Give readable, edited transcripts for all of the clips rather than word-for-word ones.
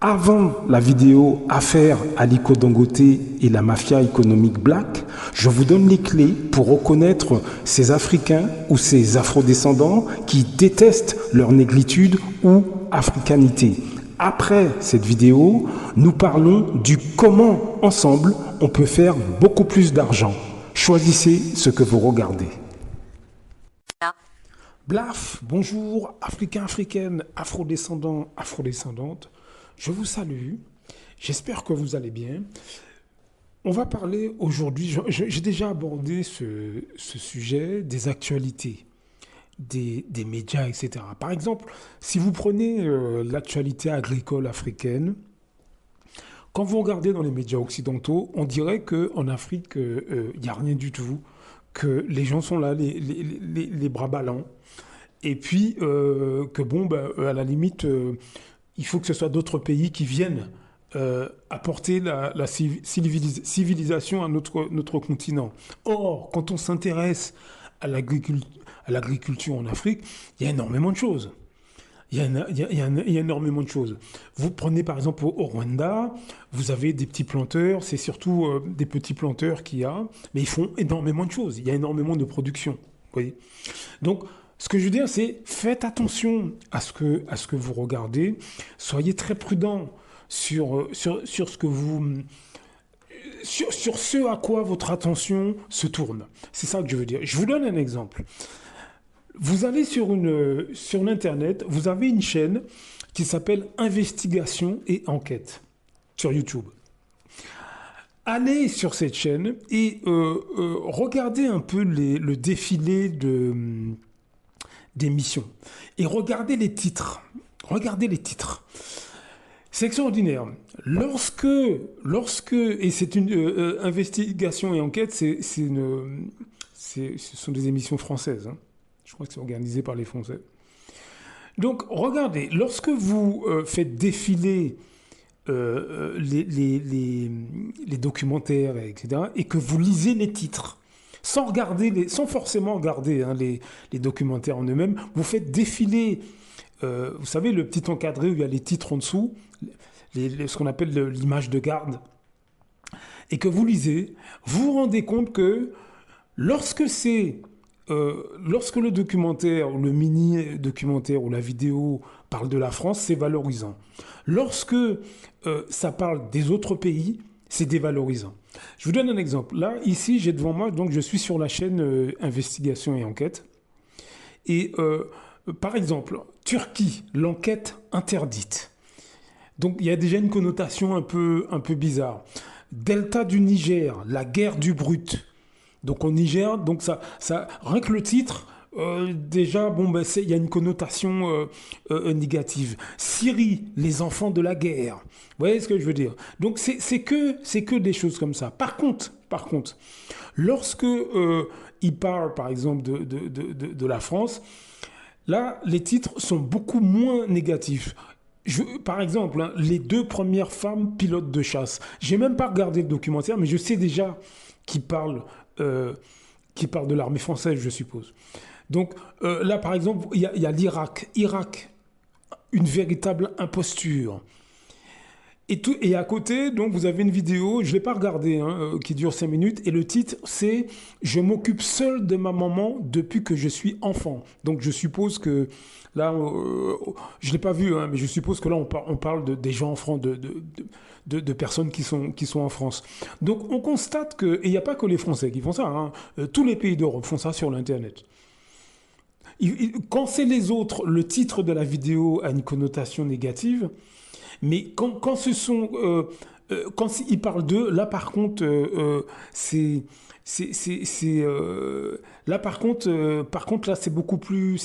Avant la vidéo Affaire Aliko Dangote et la mafia économique black, je vous donne les clés pour reconnaître ces Africains ou ces Afrodescendants qui détestent leur négritude ou africanité. Après cette vidéo, nous parlons du comment ensemble on peut faire beaucoup plus d'argent. Choisissez ce que vous regardez. Blaf, bonjour, Africains, Africaines, Afrodescendants, Afrodescendantes. Je vous salue, j'espère que vous allez bien. On va parler aujourd'hui, j'ai déjà abordé ce sujet des actualités, des médias, etc. Par exemple, si vous prenez l'actualité agricole africaine, quand vous regardez dans les médias occidentaux, on dirait qu'en Afrique, il n'y a rien du tout, que les gens sont là, les bras ballants, et puis que bon, à la limite... il faut que ce soit d'autres pays qui viennent apporter la civilisation à notre continent. Or, quand on s'intéresse à l'agriculture en Afrique, il y a énormément de choses. Il y a énormément de choses. Vous prenez par exemple au Rwanda, vous avez des petits planteurs, c'est surtout des petits planteurs qu'il y a, mais ils font énormément de choses. Il y a énormément de production. Vous voyez ? Donc, ce que je veux dire, c'est faites attention à ce que vous regardez. Soyez très prudent sur ce que vous... Sur ce à quoi votre attention se tourne. C'est ça que je veux dire. Je vous donne un exemple. Vous allez sur l'Internet, vous avez une chaîne qui s'appelle Investigation et Enquête sur YouTube. Allez sur cette chaîne et regardez un peu le défilé d'émissions. Et regardez les titres. Regardez les titres. C'est extraordinaire. Lorsque et c'est une investigation et enquête, ce sont des émissions françaises. Hein. Je crois que c'est organisé par les Français. Donc, regardez, lorsque vous faites défiler les documentaires, etc., et que vous lisez les titres, sans forcément regarder les documentaires en eux-mêmes, vous faites défiler, vous savez, le petit encadré où il y a les titres en dessous, ce qu'on appelle l'image de garde, et que vous lisez, vous vous rendez compte que lorsque le documentaire, ou le mini-documentaire, ou la vidéo parle de la France, c'est valorisant. Lorsque ça parle des autres pays, c'est dévalorisant. Je vous donne un exemple. Là, ici, j'ai devant moi, donc je suis sur la chaîne Investigation et Enquête. Et par exemple, Turquie, l'enquête interdite. Donc il y a déjà une connotation un peu bizarre. Delta du Niger, la guerre du brut. Donc au Niger, donc ça rien que le titre, déjà, il y a une connotation négative. Syrie, les enfants de la guerre. Vous voyez ce que je veux dire? Donc c'est que des choses comme ça. Par contre, lorsque il parle, par exemple, de la France, là, les titres sont beaucoup moins négatifs. Par exemple, hein, les 2 premières femmes pilotes de chasse. J'ai même pas regardé le documentaire, mais je sais déjà qu'ils parlent de l'armée française, je suppose. Donc là, par exemple, il y a l'Irak. Irak, une véritable imposture. Et à côté, donc, vous avez une vidéo, je ne l'ai pas regardée, hein, qui dure 5 minutes, et le titre, c'est « Je m'occupe seul de ma maman depuis que je suis enfant ». Donc je suppose que, là, je ne l'ai pas vu, hein, mais je suppose que là, on parle des gens en France, de personnes qui sont en France. Donc on constate que, et il n'y a pas que les Français qui font ça, hein, tous les pays d'Europe font ça sur l'Internet. Quand c'est les autres, le titre de la vidéo a une connotation négative, mais quand ce sont, quand ils parlent d'eux, là par contre, là par contre là c'est beaucoup plus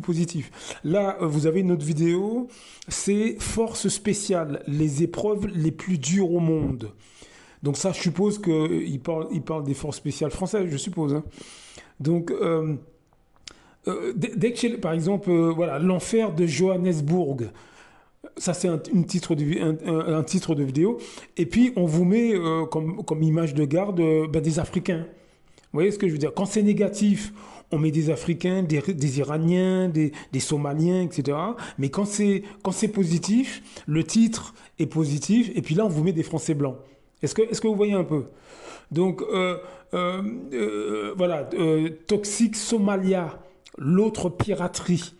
positif. Là vous avez une autre vidéo, c'est Force spéciale, les épreuves les plus dures au monde. Donc ça, je suppose qu'il parle des forces spéciales françaises, je suppose. Hein. Donc dès que par exemple, voilà, l'enfer de Johannesburg. Ça, c'est un titre de vidéo. Et puis, on vous met comme image de garde des Africains. Vous voyez ce que je veux dire? Quand c'est négatif, on met des Africains, des Iraniens, des Somaliens, etc. Mais quand c'est positif, le titre est positif, et puis là, on vous met des Français blancs. Est-ce que vous voyez un peu? Donc, voilà, Toxique Somalia, l'autre piraterie.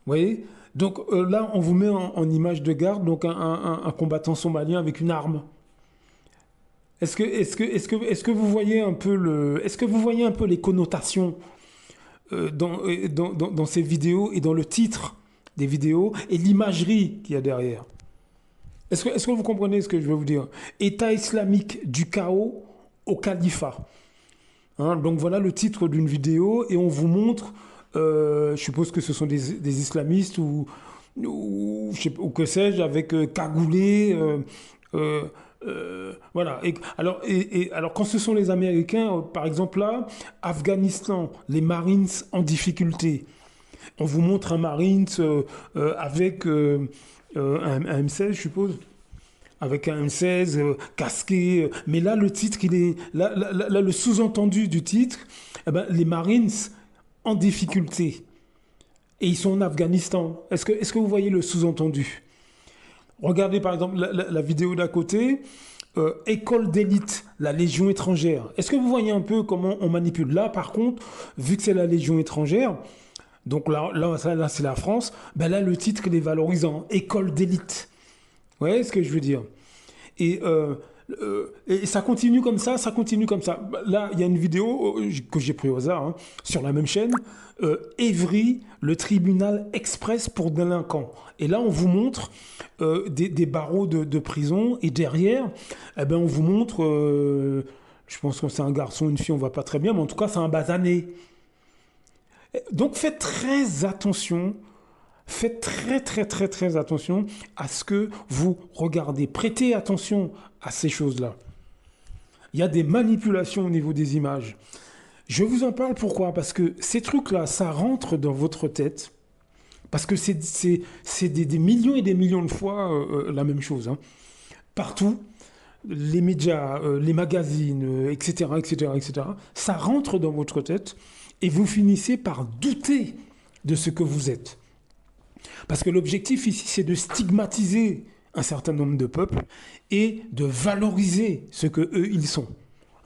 Vous voyez? Donc là, on vous met en image de garde donc un combattant somalien avec une arme. Est-ce que vous voyez un peu est-ce que vous voyez un peu les connotations dans ces vidéos et dans le titre des vidéos et l'imagerie qu'il y a derrière? Est-ce que vous comprenez ce que je veux vous dire? État islamique du chaos au califat. Hein, donc voilà le titre d'une vidéo et on vous montre, je suppose que ce sont des islamistes ou que sais-je, avec cagoulés. Voilà. Alors, quand ce sont les Américains, par exemple là, Afghanistan, les Marines en difficulté. On vous montre un Marines avec un M16, je suppose. Avec un M16 casqué. Mais là, le titre, là, le sous-entendu du titre, eh ben, les Marines en difficulté. Et ils sont en Afghanistan. Est-ce que vous voyez le sous-entendu? Regardez par exemple la vidéo d'à côté. École d'élite, la Légion étrangère. Est-ce que vous voyez un peu comment on manipule? Là, par contre, vu que c'est la Légion étrangère, donc là c'est la France, ben là, le titre, il est valorisant. École d'élite. Vous voyez ce que je veux dire? Et ça continue comme ça, ça continue comme ça. Là, il y a une vidéo que j'ai pris au hasard, hein, sur la même chaîne. Évry, le tribunal express pour délinquants. Et là, on vous montre des barreaux de prison. Et derrière, eh ben, on vous montre, je pense que c'est un garçon, une fille, on ne voit pas très bien, mais en tout cas, c'est un basané. Donc, faites très attention. Faites très très très très attention à ce que vous regardez. Prêtez attention à ces choses-là. Il y a des manipulations au niveau des images. Je vous en parle pourquoi? Parce que ces trucs-là, ça rentre dans votre tête. Parce que c'est des millions et des millions de fois la même chose. Hein. Partout, les médias, les magazines, etc., etc., etc., ça rentre dans votre tête et vous finissez par douter de ce que vous êtes. Parce que l'objectif ici, c'est de stigmatiser un certain nombre de peuples et de valoriser ce que eux ils sont.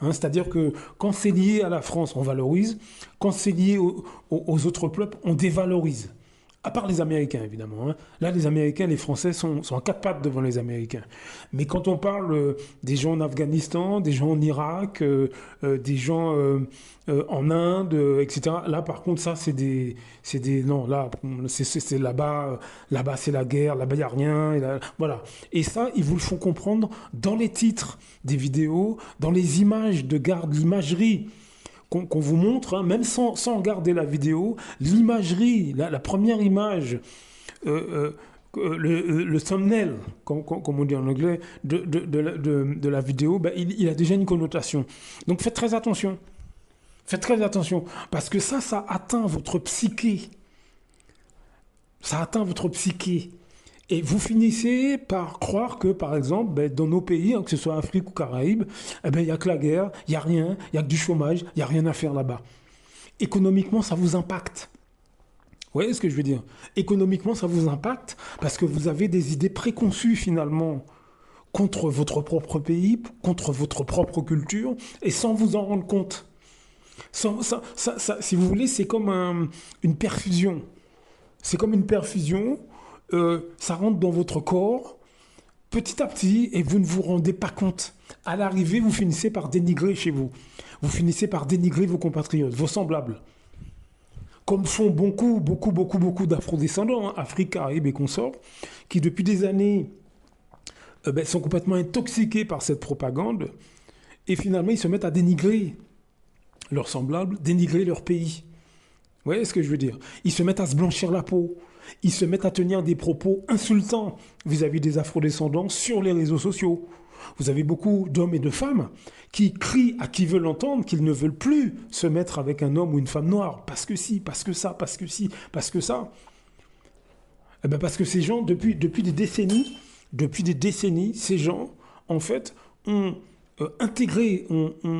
Hein, c'est-à-dire que quand c'est lié à la France, on valorise. Quand c'est lié aux autres peuples, on dévalorise. À part les Américains, évidemment. Hein. Là, les Américains, les Français sont en quatre pattes devant les Américains. Mais quand on parle des gens en Afghanistan, des gens en Irak, des gens en Inde, etc. Là, par contre, ça, non, là, c'est là-bas, là-bas, c'est la guerre, là-bas, il n'y a rien. Voilà. Et ça, ils vous le font comprendre dans les titres des vidéos, dans les images de garde, l'imagerie qu'on vous montre, hein, même sans regarder la vidéo, l'imagerie, la première image, le thumbnail, comme on dit en anglais, de la vidéo, ben, il a déjà une connotation. Donc faites très attention. Faites très attention, parce que ça atteint votre psyché. Ça atteint votre psyché. Et vous finissez par croire que, par exemple, ben, dans nos pays, hein, que ce soit Afrique ou Caraïbes, eh ben, il n'y a que la guerre, il n'y a rien, il n'y a que du chômage, il n'y a rien à faire là-bas. Économiquement, ça vous impacte. Vous voyez ce que je veux dire? Économiquement, ça vous impacte parce que vous avez des idées préconçues finalement contre votre propre pays, contre votre propre culture, et sans vous en rendre compte. Si vous voulez, c'est comme une perfusion. C'est comme une perfusion. Ça rentre dans votre corps petit à petit et vous ne vous rendez pas compte. À l'arrivée, vous finissez par dénigrer chez vous. Vous finissez par dénigrer vos compatriotes, vos semblables. Comme font beaucoup d'afro-descendants, hein, Afrique, Caraïbes et consorts, qui depuis des années sont complètement intoxiqués par cette propagande et finalement ils se mettent à dénigrer leurs semblables, dénigrer leur pays. Vous voyez ce que je veux dire? Ils se mettent à se blanchir la peau. Ils se mettent à tenir des propos insultants vis-à-vis des afro-descendants sur les réseaux sociaux. Vous avez beaucoup d'hommes et de femmes qui crient à qui veut l'entendre qu'ils ne veulent plus se mettre avec un homme ou une femme noire. Parce que si, parce que ça, parce que si, parce que ça. Eh bien parce que ces gens, depuis des décennies, ces gens, en fait, ont intégré,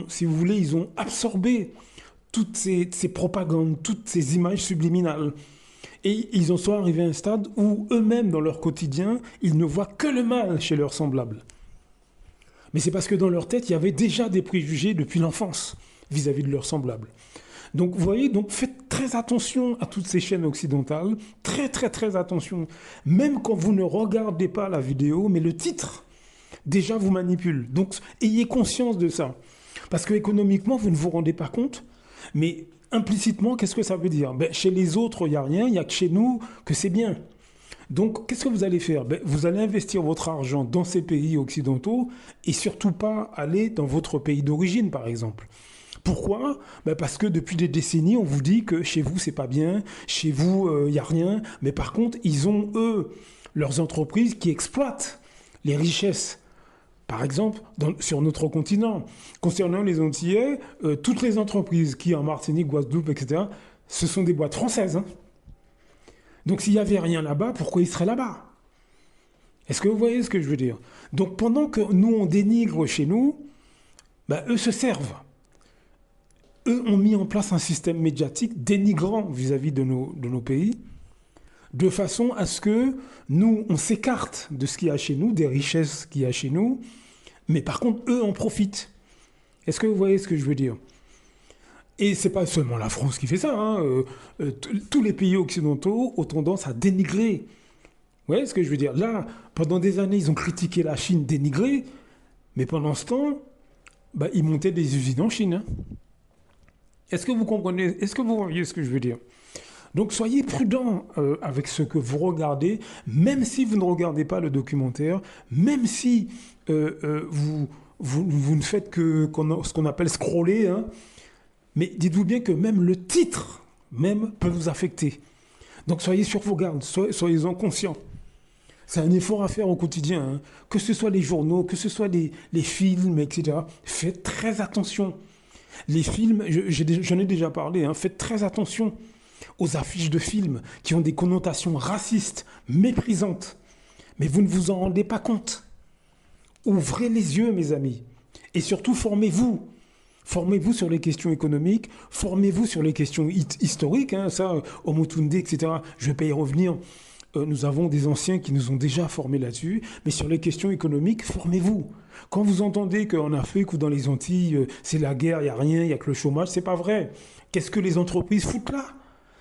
si vous voulez, ils ont absorbé toutes ces propagandes, toutes ces images subliminales. Et ils en sont arrivés à un stade où eux-mêmes, dans leur quotidien, ils ne voient que le mal chez leurs semblables. Mais c'est parce que dans leur tête, il y avait déjà des préjugés depuis l'enfance vis-à-vis de leurs semblables. Donc, vous voyez, donc faites très attention à toutes ces chaînes occidentales, très très très attention. Même quand vous ne regardez pas la vidéo, mais le titre, déjà vous manipule. Donc, ayez conscience de ça. Parce que économiquement, vous ne vous rendez pas compte, mais implicitement, qu'est-ce que ça veut dire? Chez les autres, il n'y a rien, il n'y a que chez nous que c'est bien. Donc, qu'est-ce que vous allez faire? Vous allez investir votre argent dans ces pays occidentaux et surtout pas aller dans votre pays d'origine, par exemple. Pourquoi? Parce que depuis des décennies, on vous dit que chez vous, c'est pas bien, chez vous, il n'y a rien. Mais par contre, ils ont, eux, leurs entreprises qui exploitent les richesses. Par exemple, sur notre continent. Concernant les Antillais, toutes les entreprises qui, en Martinique, Guadeloupe, etc., ce sont des boîtes françaises. Hein. Donc s'il n'y avait rien là-bas, pourquoi ils seraient là-bas? Est-ce que vous voyez ce que je veux dire? Donc pendant que nous, on dénigre chez nous, eux se servent. Eux ont mis en place un système médiatique dénigrant vis-à-vis de nos pays, de façon à ce que nous, on s'écarte de ce qu'il y a chez nous, des richesses qu'il y a chez nous, mais par contre, eux en profitent. Est-ce que vous voyez ce que je veux dire? Et c'est pas seulement la France qui fait ça, hein. Tous les pays occidentaux ont tendance à dénigrer. Vous voyez ce que je veux dire? Là, pendant des années, ils ont critiqué la Chine dénigrée, mais pendant ce temps, ils montaient des usines en Chine. Hein. Est-ce que vous comprenez? Est-ce que vous voyez ce que je veux dire? Donc soyez prudents avec ce que vous regardez, même si vous ne regardez pas le documentaire, même si vous ne faites que ce qu'on appelle scroller, hein, mais dites-vous bien que même le titre même peut vous affecter. Donc soyez sur vos gardes, soyez-en conscients. C'est un effort à faire au quotidien, hein. Que ce soit les journaux, que ce soit les films, etc. Faites très attention. Les films, j'en ai déjà parlé, hein, faites très attention aux affiches de films qui ont des connotations racistes, méprisantes. Mais vous ne vous en rendez pas compte. Ouvrez les yeux, mes amis. Et surtout, formez-vous. Formez-vous sur les questions économiques, formez-vous sur les questions historiques, hein, ça, Omotunde, etc. Je ne vais pas y revenir. Nous avons des anciens qui nous ont déjà formés là-dessus. Mais sur les questions économiques, formez-vous. Quand vous entendez qu'en Afrique ou dans les Antilles, c'est la guerre, il n'y a rien, il n'y a que le chômage, c'est pas vrai. Qu'est-ce que les entreprises foutent là?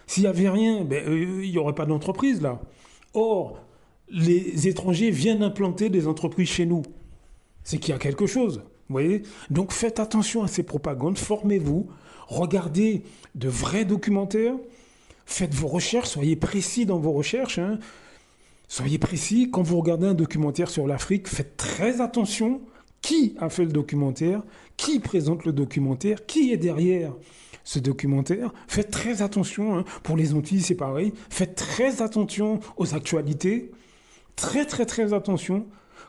S'il n'y avait rien, il n'y aurait pas d'entreprise là. Or, les étrangers viennent implanter des entreprises chez nous. C'est qu'il y a quelque chose. Vous voyez? Donc faites attention à ces propagandes, formez-vous, regardez de vrais documentaires, faites vos recherches, soyez précis dans vos recherches. Hein. Soyez précis, quand vous regardez un documentaire sur l'Afrique, faites très attention qui a fait le documentaire, qui présente le documentaire, qui est derrière ce documentaire. Faites très attention, hein. Pour les Antilles c'est pareil, faites très attention aux actualités, très très très attention,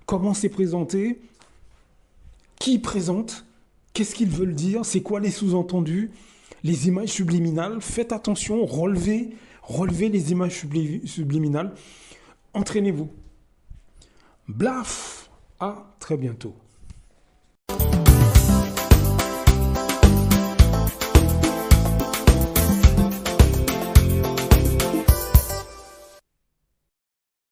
comment c'est présenté, qui présente, qu'est-ce qu'ils veulent dire, c'est quoi les sous-entendus, les images subliminales, faites attention, relevez les images subliminales, entraînez-vous. Blaf, à très bientôt.